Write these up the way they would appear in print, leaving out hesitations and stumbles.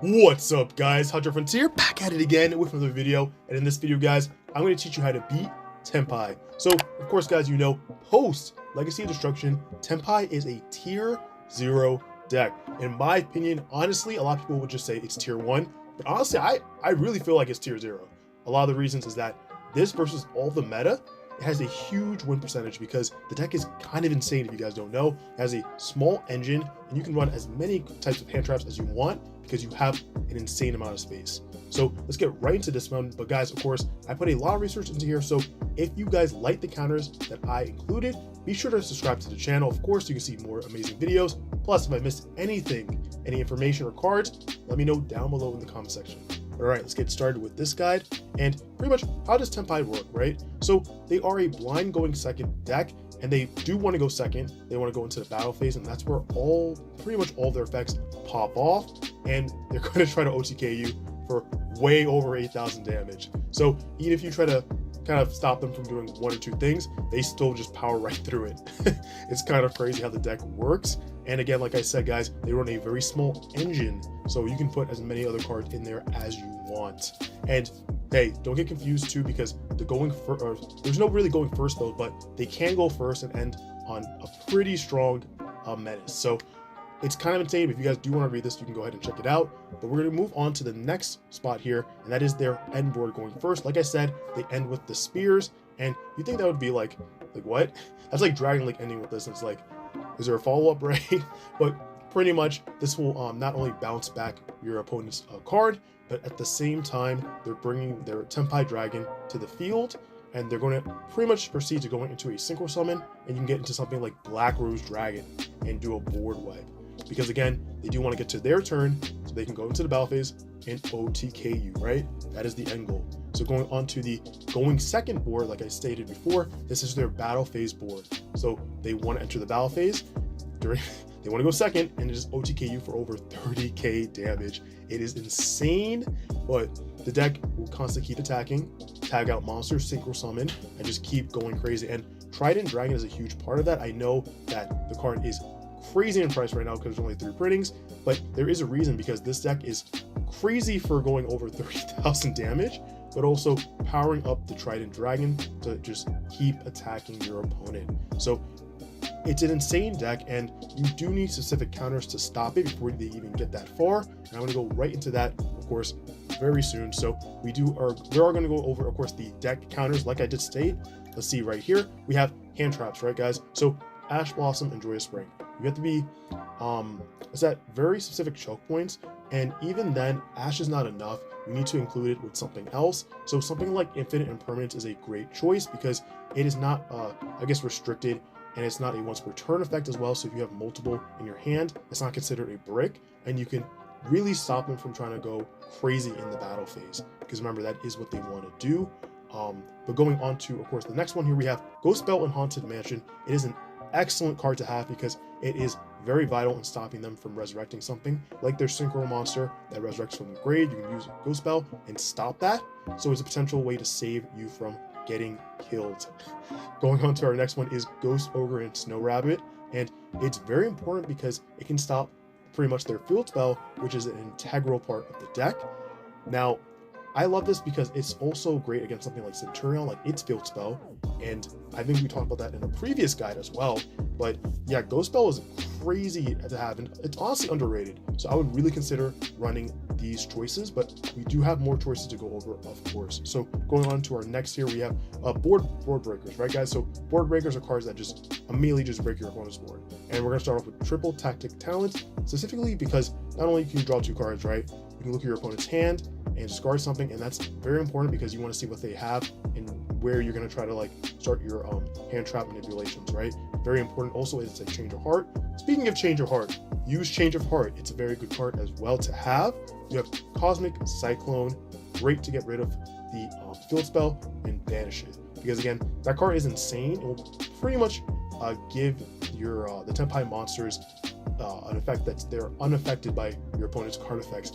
What's up, guys? HOTSHOTFRONTIER back at it again with another video, and in this video, guys, I'm going to teach you how to beat TENPAI. So, of course, guys, you know, post Legacy of Destruction, TENPAI is a tier 0 deck. In my opinion, honestly, a lot of people would just say it's tier 1, but honestly, I really feel like it's tier 0. A lot of the reasons is that this versus all the meta, it has a huge win percentage because the deck is kind of insane. If you guys don't know, it has a small engine and you can run as many types of hand traps as you want because you have an insane amount of space. So let's get right into this one. But guys, of course, I put a lot of research into here. So if you guys like the counters that I included, be sure to subscribe to the channel. Of course, you can see more amazing videos. Plus, if I missed anything, any information or cards, let me know down below in the comment section. All right, let's get started with this guide. And pretty much, how does TENPAI work, right? So they are a blind going second deck, and they do want to go second. They want to go into the battle phase, and that's where pretty much all their effects pop off, and they're going to try to OTK you for way over 8,000 damage. So even if you try to kind of stop them from doing one or two things, they still just power right through it. It's kind of crazy how the deck works. And again, like I said, guys, they run a very small engine, so you can put as many other cards in there as you want. And hey, don't get confused too, because there's no really going first though, but they can go first and end on a pretty strong menace. So it's kind of insane. If you guys do want to read this, you can go ahead and check it out. But we're going to move on to the next spot here, and that is their end board going first. Like I said, they end with the spears, and you think that would be like what? That's like Dragon Link ending with this. And it's like, is there a follow-up, right? But pretty much this will not only bounce back your opponent's card, but at the same time, they're bringing their TENPAI Dragon to the field, and they're going to pretty much proceed to going into a synchro summon, and you can get into something like Black Rose Dragon and do a board wipe. Because again, they do want to get to their turn so they can go into the battle phase and OTK you, right? That is the end goal. So going on to the going second board, like I stated before, this is their battle phase board. So they want to enter the battle phase they want to go second and just OTK you for over 30k damage. It is insane, but the deck will constantly keep attacking, tag out monsters, synchro summon, and just keep going crazy. And Trident Dragon is a huge part of that. I know that the card is crazy in price right now because there's only 3 printings, but there is a reason, because this deck is crazy for going over 30,000 damage, but also powering up the Trident Dragon to just keep attacking your opponent. So it's an insane deck, and you do need specific counters to stop it before they even get that far. And I'm going to go right into that, of course, very soon. So we are going to go over, of course, the deck counters like I did state. Let's see right here. We have hand traps, right, guys? So Ash Blossom and Joyous Spring. You have to be it's at very specific choke points, and even then, Ash is not enough. You need to include it with something else. So something like Infinite Impermanence is a great choice because it is not, I guess, restricted, and it's not a once per turn effect as well. So if you have multiple in your hand, it's not considered a brick, and you can really stop them from trying to go crazy in the battle phase, because remember, that is what they want to do. But going on to, of course, the next one here, we have Ghost Belt and Haunted Mansion. It is an excellent card to have because it is very vital in stopping them from resurrecting something like their synchro monster that resurrects from the grave. You can use Ghost Bell and stop that, so it's a potential way to save you from getting killed. Going on to our next one is Ghost Ogre and Snow Rabbit, and it's very important because it can stop pretty much their field spell, which is an integral part of the deck. Now, I love this because it's also great against something like Centurion, like its field spell, and I think we talked about that in a previous guide as well. But yeah, Ghost Spell is crazy to have, and it's honestly underrated. So I would really consider running these choices, but we do have more choices to go over, of course. So going on to our next here, we have board breakers, right, guys? So board breakers are cards that just immediately just break your opponent's board. And we're going to start off with Triple Tactic Talent, specifically because not only can you draw 2 cards, right? You can look at your opponent's hand and discard something, and that's very important because you want to see what they have and where you're going to try to like start your hand trap manipulations, right? Very important also is a Change of Heart. Speaking of Change of Heart, use Change of Heart. It's a very good card as well to have. You have Cosmic Cyclone, great to get rid of the field spell and banish it, because again, that card is insane. It will pretty much give your the TENPAI monsters an effect that they're unaffected by your opponent's card effects,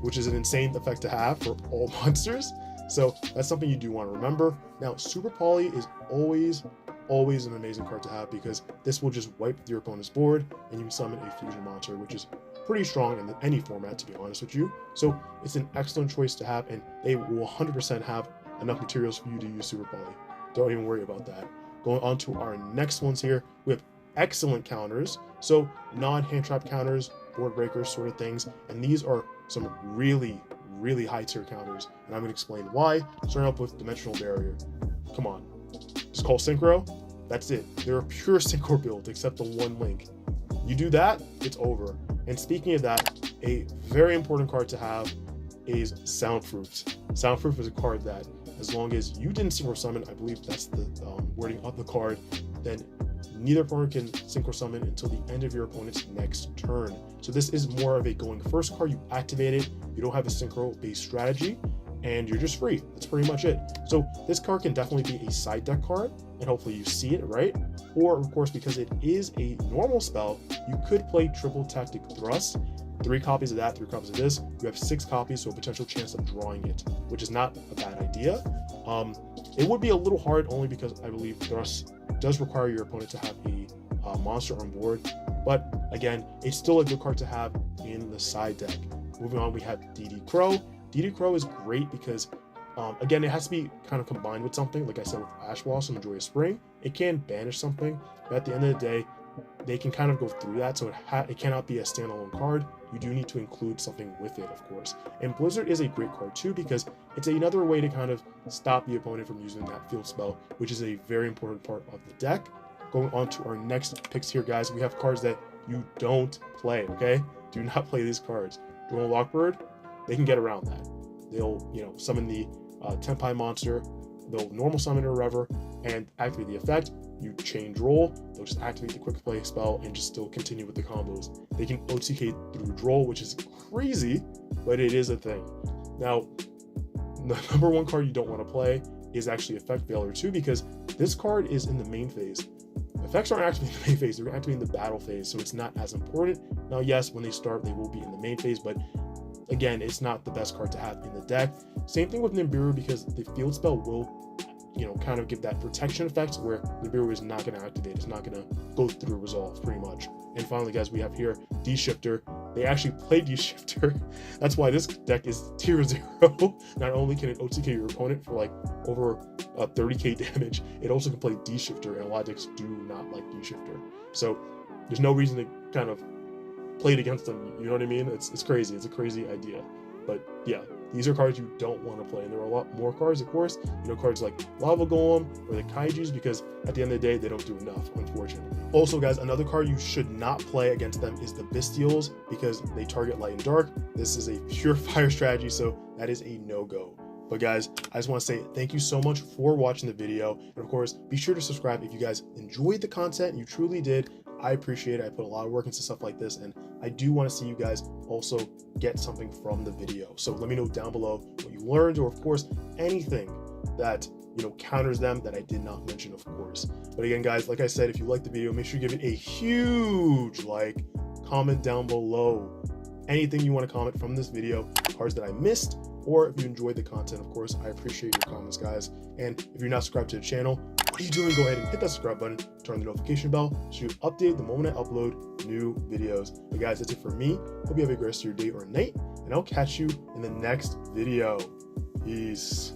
which is an insane effect to have for all monsters. So that's something you do want to remember. Now, Super Poly is always an amazing card to have because this will just wipe your opponent's board and you can summon a fusion monster, which is pretty strong in any format, to be honest with you. So it's an excellent choice to have, and they will 100% have enough materials for you to use Super Poly. Don't even worry about that. Going on to our next ones here, we have excellent counters. So non-hand trap counters, board breakers sort of things. And these are some really, really high tier counters. And I'm going to explain why. Starting up with Dimensional Barrier. Come on. Just call Synchro. That's it. They're a pure Synchro build except the one link. You do that, it's over. And speaking of that, a very important card to have is Soundproof. Soundproof is a card that, as long as you didn't Synchro Summon, I believe that's the wording of the card, then neither opponent can Synchro Summon until the end of your opponent's next turn. So this is more of a going first card. You activate it, you don't have a Synchro based strategy, and you're just free. That's pretty much it. So this card can definitely be a side deck card, and hopefully you see it, right? Or of course, because it is a normal spell, you could play Triple Tactic Thrust. 3 copies of that, 3 copies of this. You have 6 copies, so a potential chance of drawing it, which is not a bad idea. It would be a little hard only because I believe Thrust does require your opponent to have a monster on board. But again, it's still a good card to have in the side deck. Moving on, we have DD Crow. DD Crow is great because, again, it has to be kind of combined with something. Like I said, with Ash Blossom and Joy of Spring, it can banish something. But at the end of the day, they can kind of go through that, so it cannot be a standalone card. You do need to include something with it, of course. And Blizzard is a great card too, because it's another way to kind of stop the opponent from using that field spell, which is a very important part of the deck. Going on to our next picks here, guys, we have cards that you don't play, okay? Do not play these cards. Drone Lockbird, they can get around that. They'll, summon the TENPAI monster, they'll normal summon or whatever, and activate the effect. You change roll, they'll just activate the quick play spell and just still continue with the combos. They can OTK through droll, which is crazy, but it is a thing. Now, the number one card you don't want to play is actually Effect Failure 2, because this card is in the main phase. Effects aren't actually in the main phase, they're actually in the battle phase, so it's not as important. Now, yes, when they start, they will be in the main phase, but again, it's not the best card to have in the deck. Same thing with Nibiru, because the field spell will kind of give that protection effect where Nibiru is not going to activate. It's not going to go through resolve, pretty much. And finally, guys, we have here D-Shifter. They actually play D-Shifter. That's why this deck is tier 0. Not only can it OTK your opponent for like over 30k damage, it also can play D-Shifter, and a lot of decks do not like D-Shifter. So there's no reason to kind of play it against them. You know what I mean? It's crazy. It's a crazy idea. But yeah, these are cards you don't want to play, and there are a lot more cards, of course. Cards like Lava Golem or the Kaijus, because at the end of the day, they don't do enough, unfortunately. Also, guys, another card you should not play against them is the Bestials, because they target light and dark. This is a pure fire strategy, so that is a no-go. But guys, I just want to say thank you so much for watching the video, and of course, be sure to subscribe if you guys enjoyed the content. You truly did. I appreciate it. I put a lot of work into stuff like this, and I do want to see you guys also get something from the video. So let me know down below what you learned, or of course, anything that counters them that I did not mention, of course. But again, guys, like I said, if you liked the video, make sure you give it a huge like, comment down below anything you want to comment from this video, cards that I missed, or if you enjoyed the content. Of course, I appreciate your comments, guys. And if you're not subscribed to the channel, what are you doing? Go ahead and hit that subscribe button, turn the notification bell so you update the moment I upload new videos. But guys, that's it for me. Hope you have a great rest of your day or night, and I'll catch you in the next video. Peace.